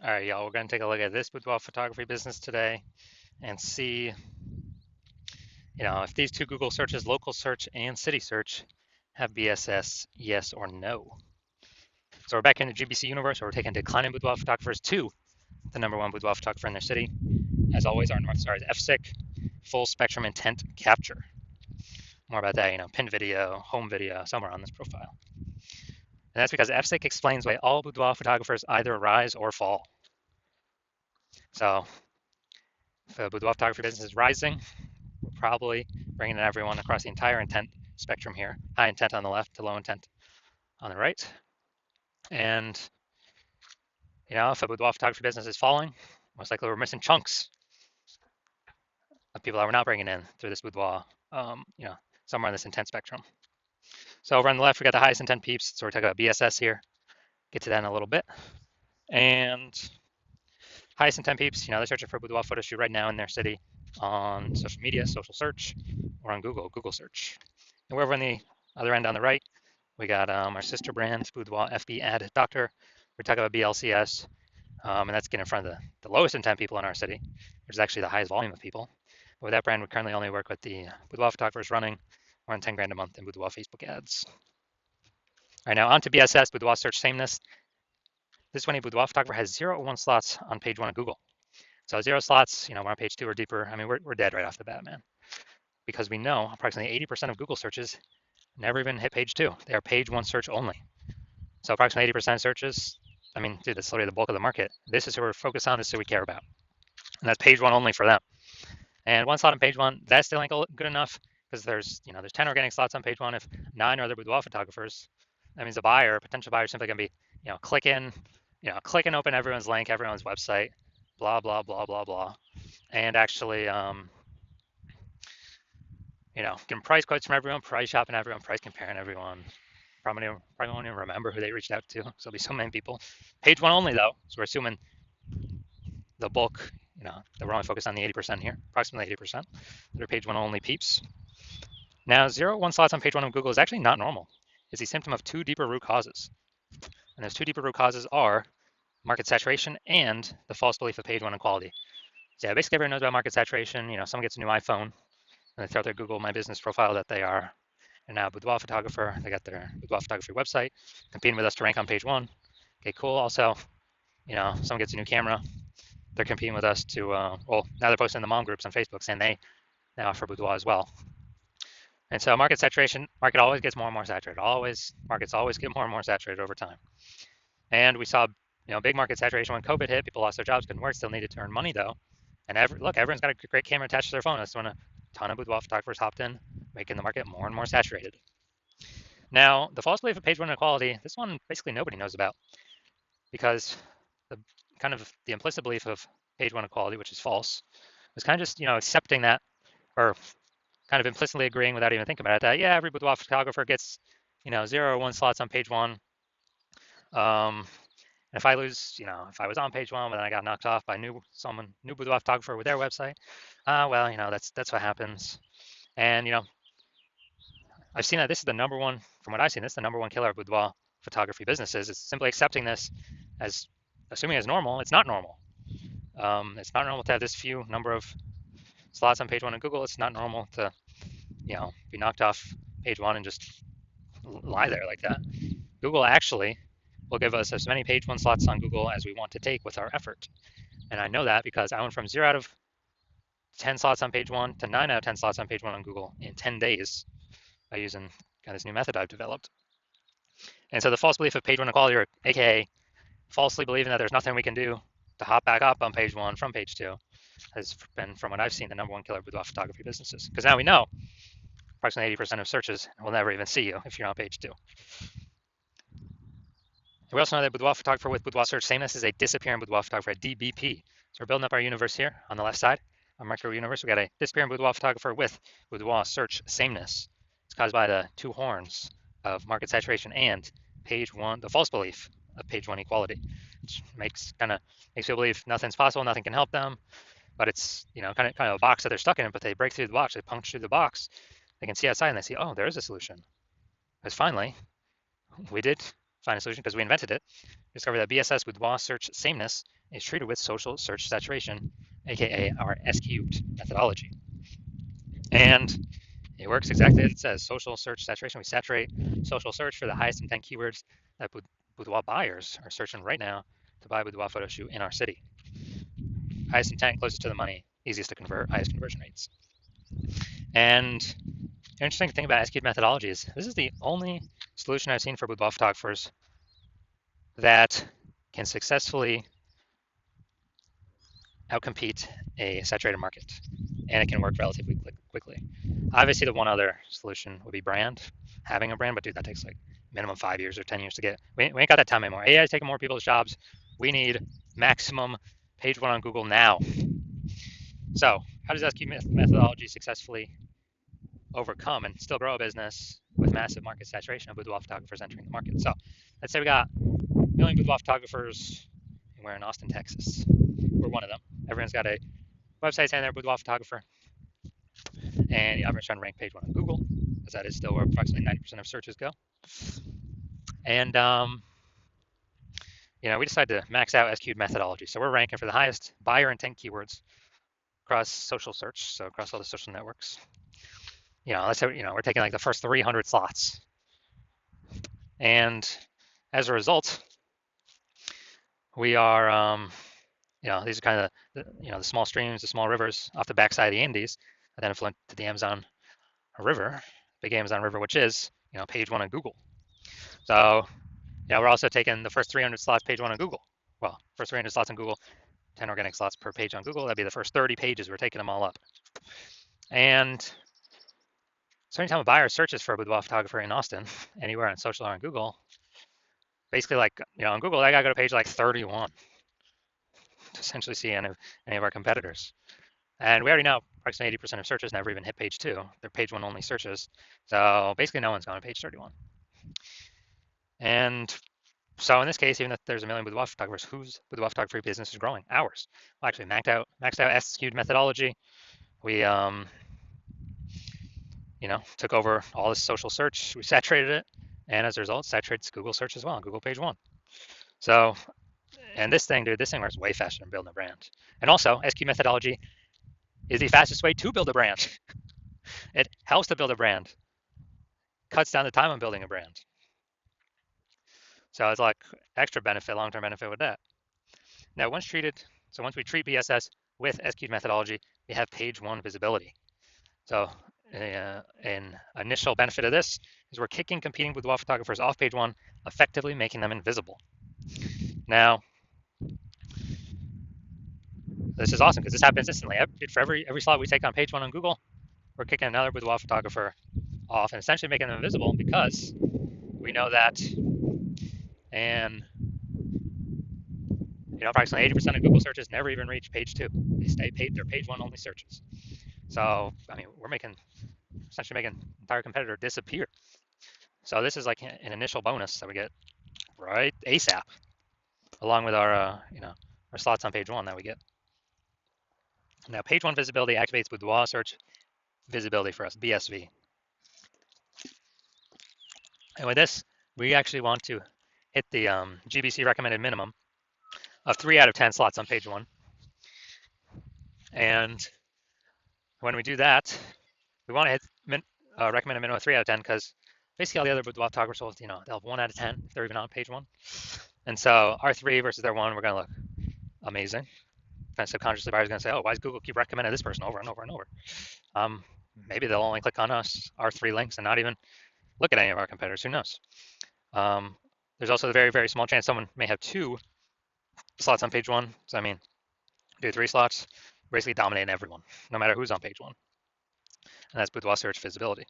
All right, y'all, we're going to take a look at this boudoir photography business today and see, if these two Google searches, local search and city search, have BSS, yes or no. So we're back in the GBC universe where we're taking declining boudoir photographers to the number one boudoir photographer in their city. As always, our North Star is FSIC, full spectrum intent capture. More about that, pin video, home video, somewhere on this profile. And that's because FSIC explains why all boudoir photographers either rise or fall. So if the boudoir photography business is rising, we're probably bringing in everyone across the entire intent spectrum here. High intent on the left to low intent on the right. And, if the boudoir photography business is falling, most likely we're missing chunks of people that we're not bringing in through this boudoir, somewhere on this intent spectrum. So over on the left, we got the highest intent peeps. So we're talking about BSS here. Get to that in a little bit. And highest intent peeps, they're searching for a boudoir photo shoot right now in their city on social media, social search, or on Google search. And we're over on the other end on the right, we got our sister brand, Boudoir FB Ad Doctor. We're talking about BLCS, and that's getting in front of the lowest intent people in our city, which is actually the highest volume of people. But with that brand, we currently only work with the boudoir photographers running around 10 grand a month in boudoir Facebook ads. All right, now on to BSS, boudoir search sameness. This is when a boudoir photographer has 0 or 1 slots on page 1 of Google. So 0 slots, we're on page 2 or deeper. I mean, we're dead right off the bat, man. Because we know approximately 80% of Google searches never even hit page 2. They are page 1 search only. So approximately 80% of searches, I mean, dude, that's literally the bulk of the market. This is who we're focused on. This is who we care about. And that's page 1 only for them. And 1 slot on page 1, that still ain't good enough because there's 10 organic slots on page 1. If 9 are other boudoir photographers, that means the buyer, potential buyer, is simply going to be, click and open everyone's link, everyone's website, blah, blah, blah, blah, blah. And actually, getting price quotes from everyone, price shopping everyone, price comparing everyone. Probably won't even remember who they reached out to. So there'll be so many people. Page 1 only though, so we're assuming the bulk, that we're only focused on the 80% here, approximately 80%. That are page 1 only peeps. Now, 0 1 slots on page 1 of Google is actually not normal. It's a symptom of 2 deeper root causes. And those 2 deeper root causes are market saturation and the false belief of page 1 equality. So yeah, basically everyone knows about market saturation. Someone gets a new iPhone and they throw out their Google My Business profile that they are now a boudoir photographer. They got their boudoir photography website, competing with us to rank on page 1. Okay, cool. Also, someone gets a new camera. They're competing with us to, now they're posting in the mom groups on Facebook saying they now offer boudoir as well. And so market saturation, market always gets more and more saturated. Markets always get more and more saturated over time. And we saw, big market saturation when COVID hit. People lost their jobs, couldn't work, still needed to earn money though. And everyone's got a great camera attached to their phone. That's when a ton of boudoir photographers hopped in, making the market more and more saturated. Now, the false belief of page 1 inequality, this one basically nobody knows about because the implicit belief of page 1 equality, which is false, was kind of just, accepting that or kind of implicitly agreeing without even thinking about it that, yeah, every boudoir photographer gets, 0 or 1 slots on page 1. And if I lose, if I was on page 1, but then I got knocked off by new boudoir photographer with their website, that's what happens. And, I've seen that this is the number one, from what I've seen, this is the number one killer of boudoir photography businesses. It's simply accepting this as, assuming it's normal. It's not normal. It's not normal to have this few number of slots on page 1 of Google. It's not normal to, be knocked off page 1 and just lie there like that. Google actually will give us as many page 1 slots on Google as we want to take with our effort. And I know that because I went from 0 out of 10 slots on page 1 to 9 out of 10 slots on page 1 on Google in 10 days by using this new method I've developed. And so the false belief of page 1 equality, or AKA falsely believing that there's nothing we can do to hop back up on page 1 from page 2, has been, from what I've seen, the number one killer of boudoir photography businesses. Because now we know approximately 80% of searches will never even see you if you're on page 2. We also know that boudoir photographer with boudoir search sameness is a disappearing boudoir photographer, a DBP. So we're building up our universe here on the left side, our micro universe. We got a disappearing boudoir photographer with boudoir search sameness. It's caused by the 2 horns of market saturation and page 1, the false belief of page 1 equality, which makes people believe nothing's possible, nothing can help them. But it's kind of a box that they're stuck in. But they break through the box, they puncture through the box, they can see outside and they see, oh, there is a solution. Because finally, we did find a solution because we invented it. We discovered that BSS Boudoir search sameness is treated with social search saturation, aka our S-cubed methodology. And it works exactly as it says, social search saturation. We saturate social search for the highest intent keywords that boudoir buyers are searching right now to buy boudoir photo shoot in our city. Highest intent, closest to the money, easiest to convert, highest conversion rates. And the interesting thing about S-cubed methodology is this is the only solution I've seen for boudoir photographers that can successfully outcompete a saturated market, and it can work relatively quickly. Obviously, the one other solution would be brand, having a brand, but dude, that takes like minimum 5 years or 10 years to get. We ain't got that time anymore. AI is taking more people's jobs. We need maximum page one on Google now. So, how does SQ methodology successfully overcome and still grow a business with massive market saturation of boudoir photographers entering the market? So, let's say we got a million boudoir photographers, and we're in Austin, Texas. We're one of them. Everyone's got a website saying they're a boudoir photographer, and everyone's trying to rank page one on Google, because that is still where approximately 90% of searches go. And we decided to max out SQ'd methodology. So we're ranking for the highest buyer intent keywords across social search, so across all the social networks. Let's say we're taking like the first 300 slots, and as a result, we are these are kind of the small streams, the small rivers off the backside of the Andes, and then affluent to the Amazon River, big Amazon River, which is page one on Google. So we're also taking the first 300 slots page one on Google. Well, first 300 slots on Google, 10 organic slots per page on Google. That'd be the first 30 pages. We're taking them all up. And so anytime a buyer searches for a boudoir photographer in Austin, anywhere on social or on Google, basically like, on Google, I gotta go to page like 31 to essentially see any of our competitors. And we already know approximately 80% of searches never even hit page two. They're page one only searches. So basically no one's going to page 31. And so in this case, even if there's a million boudoir photographers, whose boudoir photography business is growing? Ours. Well, actually maxed out S-skewed methodology. We took over all this social search. We saturated it, and as a result, saturates Google search as well, Google page one. So, and this thing works way faster than building a brand. And also, SQ methodology is the fastest way to build a brand. It helps to build a brand, cuts down the time on building a brand. So it's like extra benefit, long-term benefit with that. Now, once we treat BSS with SQ methodology, we have page one visibility. So an initial benefit of this is we're kicking competing boudoir photographers off page one, effectively making them invisible. Now, this is awesome because this happens instantly. For every slot we take on page one on Google, we're kicking another boudoir photographer off and essentially making them invisible because we know that, and approximately 80% of Google searches never even reach page two. They stay they're page one only searches. So, we're essentially making an entire competitor disappear. So this is like an initial bonus that we get right ASAP, along with our our slots on page one that we get. Now, page one visibility activates boudoir search visibility for us, BSV. And with this, we actually want to hit the GBC recommended minimum of 3 out of 10 slots on page one. And when we do that, we want to hit recommended minimum of 3 out of 10 because basically all the other boudoir photographers, they'll have 1 out of 10 if they're even on page one. And so our 3 versus their 1, we're going to look amazing. And subconsciously, buyers are going to say, oh, why does Google keep recommending this person over and over and over? Maybe they'll only click on us, our 3 links, and not even look at any of our competitors. Who knows? There's also the very, very small chance someone may have 2 slots on page one. So, do 3 slots, basically dominating everyone, no matter who's on page one. And that's boudoir search visibility.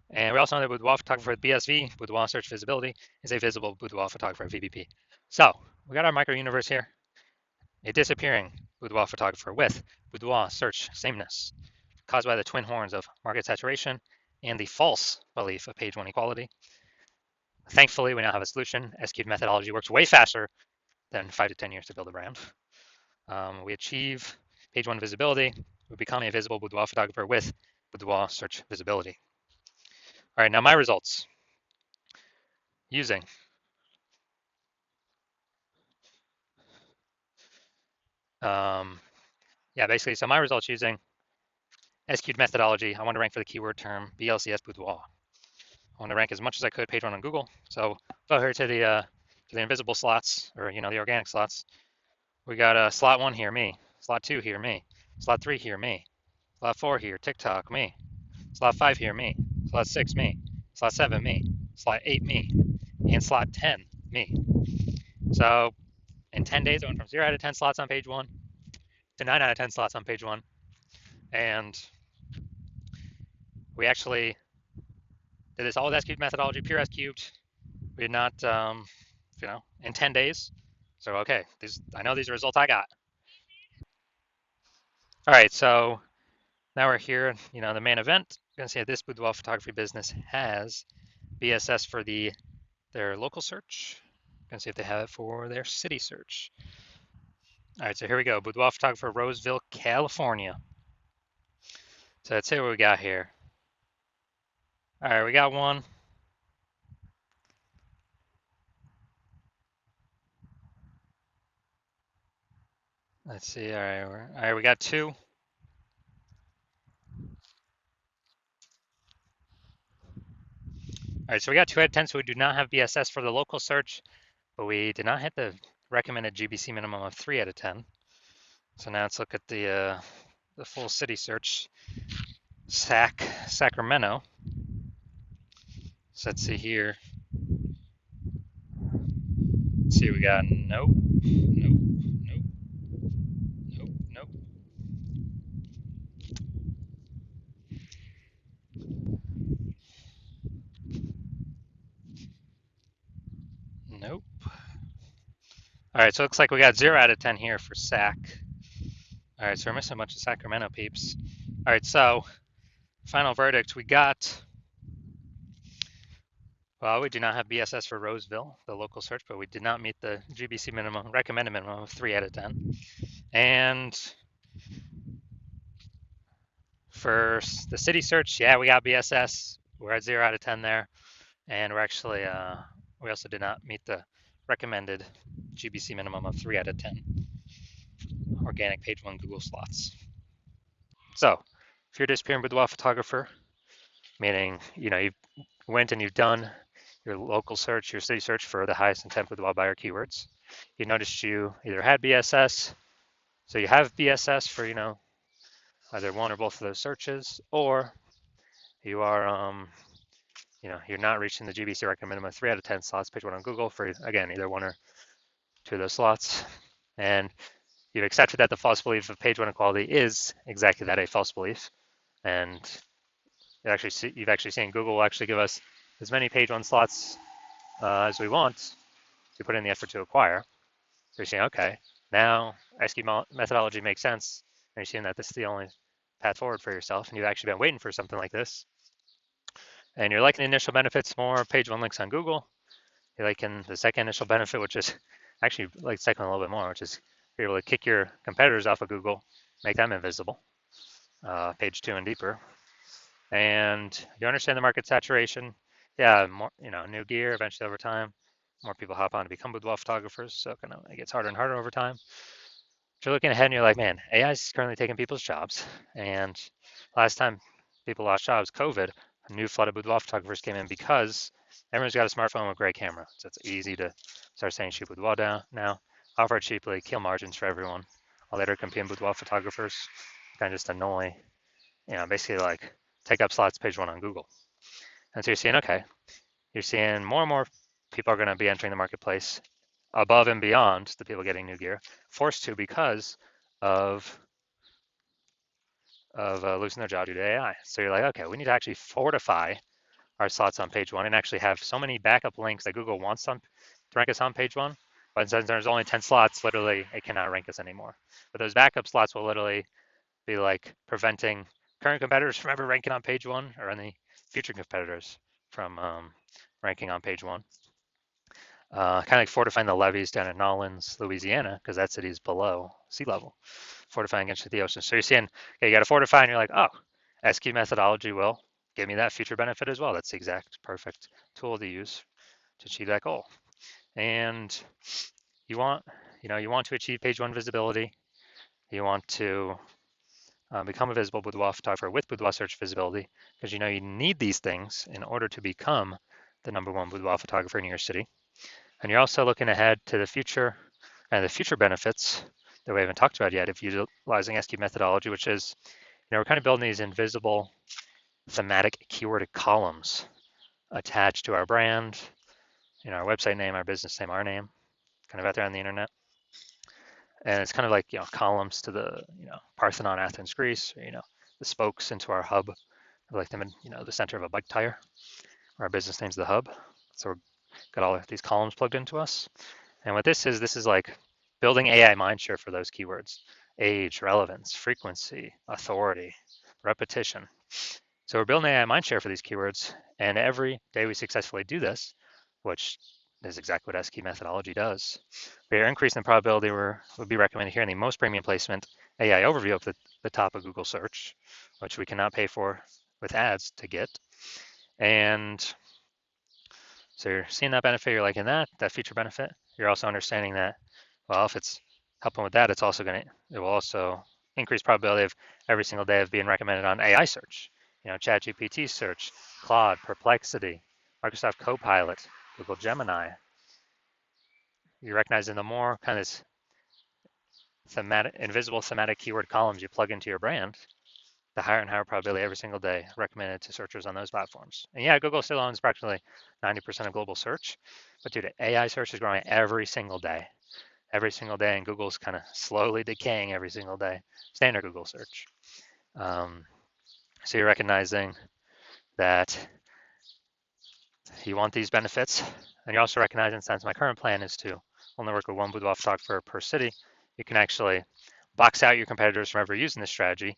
And we also know that boudoir photographer with BSV, boudoir search visibility, is a visible boudoir photographer VBP. So we got our micro universe here. A disappearing boudoir photographer with boudoir search sameness, caused by the twin horns of market saturation and the false belief of page one equality. Thankfully, we now have a solution. SQ methodology works way faster than 5 to 10 years to build a brand. We achieve page one visibility. We become a visible boudoir photographer with boudoir search visibility. All right, now my results using Yeah, basically, so my results using SQ'd methodology. I want to rank for the keyword term BLCS boudoir. I want to rank as much as I could page one on Google. So go here to the invisible slots, or the organic slots. We got slot 1 here, me. Slot 2 here, me. Slot 3 here, me. Slot 4 here, TikTok, me. Slot 5 here, me. Slot 6, me. Slot 7, me. Slot 8, me. And slot 10, me. So in 10 days, I went from 0 out of 10 slots on page 1 to 9 out of 10 slots on page 1. And we actually did this all with S-cubed methodology, pure S-cubed. We did not, in 10 days. So, okay, I know these are results I got. All right, so now we're here, the main event. You're gonna see that this boudoir photography business has BSS for their local search. Gonna see if they have it for their city search. All right, so here we go. Boudoir photographer, Roseville, California. So let's see what we got here. All right, we got one. Let's see. All right, we got 2. All right, so we got 2 out of 10. So we do not have BSS for the local search, but we did not hit the recommended GBC minimum of 3 out of 10. So now let's look at the full city search. Sacramento. So let's see here. Let's see, we got nope, nope, nope, nope, nope. Nope. All right, so it looks like we got 0 out of 10 here for Sac. All right, so we're missing a bunch of Sacramento peeps. All right, so final verdict, we got, well, we do not have BSS for Roseville, the local search, but we did not meet the GBC minimum, recommended minimum of 3 out of 10. And for the city search, yeah, we got BSS. We're at 0 out of 10 there. And we're actually, we also did not meet the recommended GBC minimum of 3 out of 10 organic page 1 Google slots. So if you're a disappearing boudoir photographer, meaning, you went and you've done your local search, your city search for the highest intent boudoir buyer keywords, you noticed you either had BSS, so you have BSS for, either one or both of those searches, or you are, you're not reaching the GBC recommended minimum of 3 out of 10 slots, page 1 on Google for, again, either 1 or 2 of those slots. And you've accepted that the false belief of page 1 equality is exactly that, a false belief. And you've actually seen Google will actually give us as many page 1 slots as we want to put in the effort to acquire. So you're saying, okay, now SQ methodology makes sense, and you're seeing that this is the only path forward for yourself, and you've actually been waiting for something like this. And you're liking the initial benefits more, page 1 links on Google. You're liking the second initial benefit, which is actually like the second one a little bit more, which is you're able to kick your competitors off of Google, make them invisible, page 2 and deeper. And you understand the market saturation. Yeah, more, new gear eventually over time. More people hop on to become boudoir photographers, so it gets harder and harder over time. But you're looking ahead and you're like, man, AI is currently taking people's jobs. And last time people lost jobs, COVID, a new flood of boudoir photographers came in because everyone's got a smartphone with great camera. So it's easy to start saying shoot boudoir down now, offer it cheaply, kill margins for everyone. I'll later compete boudoir photographers, kind of just annoy, basically like take up slots page 1 on Google. And so you're seeing, okay, you're seeing more and more people are going to be entering the marketplace above and beyond the people getting new gear, forced to because of losing their job due to AI. So you're like, okay, we need to actually fortify our slots on page 1 and actually have so many backup links that Google wants to rank us on page 1. But since there's only 10 slots, literally, it cannot rank us anymore. But those backup slots will literally be like preventing current competitors from ever ranking on page 1 or any future competitors from ranking on page 1. Kind of like fortifying the levees down in Nolens, Louisiana, because that city is below sea level, fortifying against the ocean. So you're seeing, okay, you got to fortify, and you're like, oh, SQ methodology will give me that future benefit as well. That's the exact perfect tool to use to achieve that goal. And you want to achieve page 1 visibility. You want to become a visible boudoir photographer with boudoir search visibility, because you know you need these things in order to become the #1 boudoir photographer in your city. And you're also looking ahead to the future and the future benefits that we haven't talked about yet of utilizing SQ methodology, which is, we're kind of building these invisible thematic keyword columns attached to our brand, our website name, our business name, our name, kind of out there on the internet. And it's kind of like, columns to the, Parthenon, Athens, Greece, or, the spokes into our hub, like them in, the center of a bike tire. Our business name's the hub. So we've got all of these columns plugged into us. And what this is like building AI mindshare for those keywords: age, relevance, frequency, authority, repetition. So we're building AI mindshare for these keywords, and every day we successfully do this, which is exactly what SQ methodology does, we are increasing the probability we'll be recommended here in the most premium placement AI overview of the top of Google search, which we cannot pay for with ads to get. And so you're seeing that benefit, you're liking that feature benefit. You're also understanding that, well, if it's helping with that, it will also increase probability of every single day of being recommended on AI search, ChatGPT search, Claude, Perplexity, Microsoft Copilot, Google Gemini. You're recognizing the more kind of invisible thematic keyword columns you plug into your brand, the higher and higher probability every single day recommended to searchers on those platforms. And yeah, Google still owns approximately 90% of global search, but dude, AI search is growing every single day, and Google's kind of slowly decaying every single day. Standard Google search. So you're recognizing that you want these benefits, and you're also recognizing, since my current plan is to only work with one boudoir photographer per city, you can actually box out your competitors from ever using this strategy,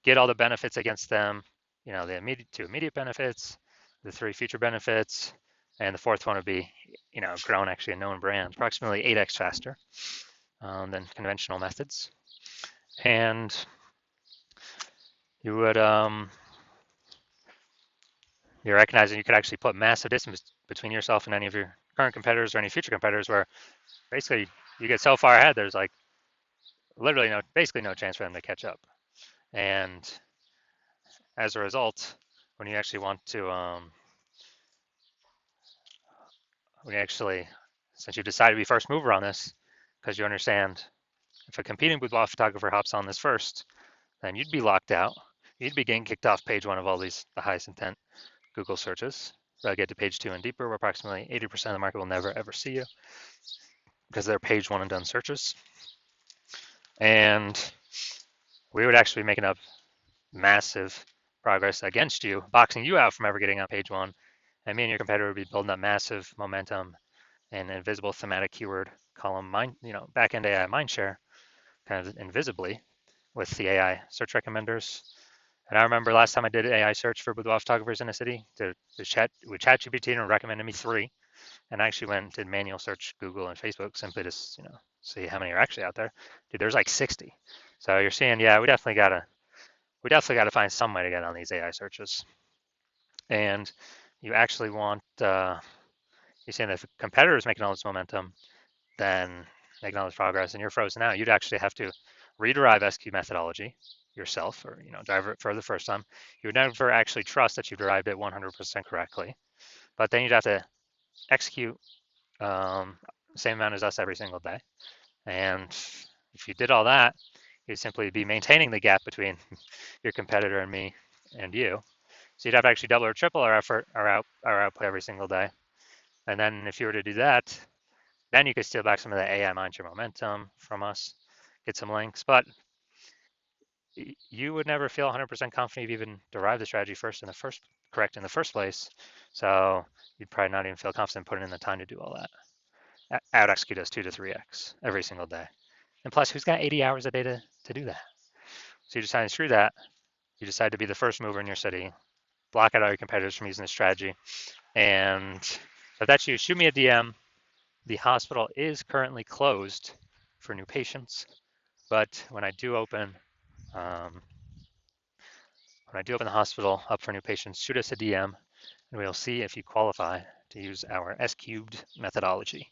get all the benefits against them, the immediate benefits, the 3 future benefits, and the 4th one would be, grown actually a known brand, approximately 8x faster than conventional methods. And you would, you're recognizing you could actually put massive distance between yourself and any of your current competitors or any future competitors, where basically you get so far ahead, there's like literally basically no chance for them to catch up. And as a result, when you actually want to, since you decided to be first mover on this, because you understand if a competing boudoir photographer hops on this first, then you'd be locked out. You'd be getting kicked off page 1 of all the highest intent Google searches. Get to page 2 and deeper, where approximately 80% of the market will never ever see you because they're page 1 and done searches. And we would actually be making up massive progress against you, boxing you out from ever getting on page 1. And me and your competitor would be building up massive momentum and invisible thematic keyword column backend AI mindshare, kind of invisibly, with the AI search recommenders. And I remember last time I did AI search for boudoir photographers in a city, with ChatGPT and recommended me 3, and I actually went and did manual search Google and Facebook simply to see how many are actually out there. Dude, there's like 60. So you're seeing, yeah, we definitely gotta find some way to get on these AI searches. And you actually want, you're seeing that if a competitor is making all this momentum, then making all this progress, and you're frozen out, you'd actually have to rederive SQ methodology yourself, or drive it for the first time. You would never actually trust that you derived it 100% correctly, but then you'd have to execute same amount as us every single day. And if you did all that, you'd simply be maintaining the gap between your competitor and me and you. So you'd have to actually double or triple our effort, our output every single day. And then if you were to do that, then you could steal back some of the AI mindshare momentum from us, get some links, but you would never feel 100% confident you've even derived the strategy correct in the first place. So you'd probably not even feel confident putting in the time to do all that. Out execute us 2 to 3x every single day. And plus, who's got 80 hours a day to do that? So you decide to screw that. You decide to be the first mover in your city, block out all your competitors from using this strategy. And if that's you, shoot me a DM. The hospital is currently closed for new patients, but when I do open the hospital up for new patients, shoot us a DM, and we'll see if you qualify to use our S cubed methodology.